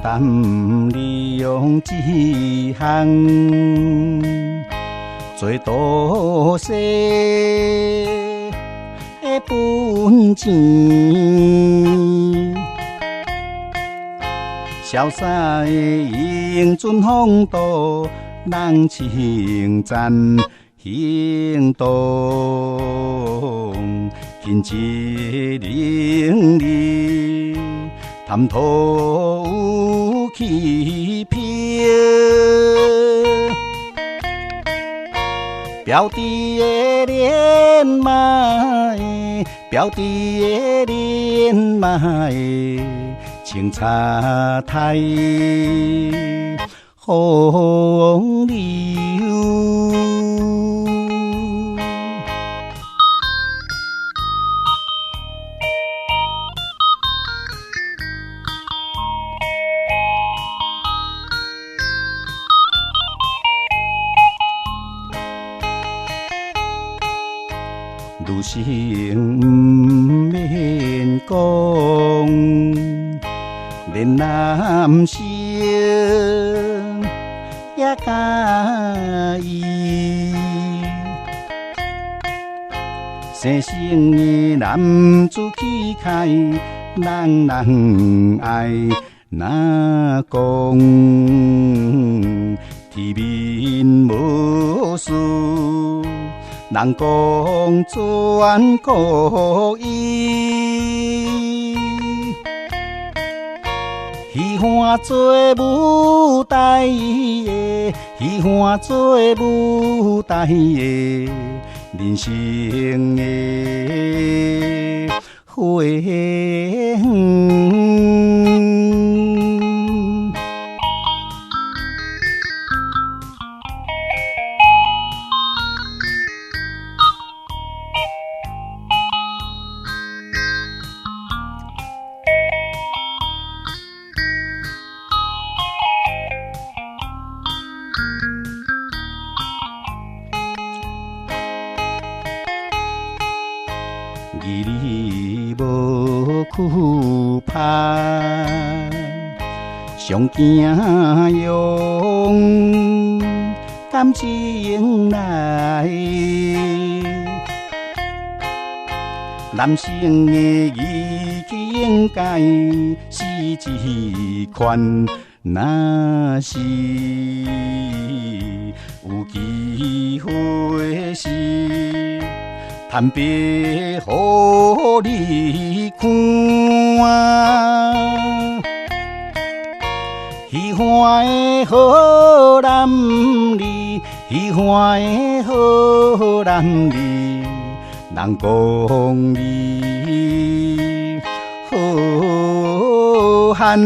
淡利用一项做都市的本钱，潇洒的英俊风度，人称赞行动，品质伶俐，谈吐有气魄。标致的连麦，标致的连麦，青茶台风流。女性不免讲，连男性也介意。生性的男子气概，人爱哪讲？天面无事。人讲全国伊，喜欢做舞台的，喜欢做舞台的，人生的花园。义理无去拍，上惊用感情来。男性的义气应该是一款，若是有机会时。坦白，予你看，喜欢的好男儿，喜欢的好男儿，人讲你好汉。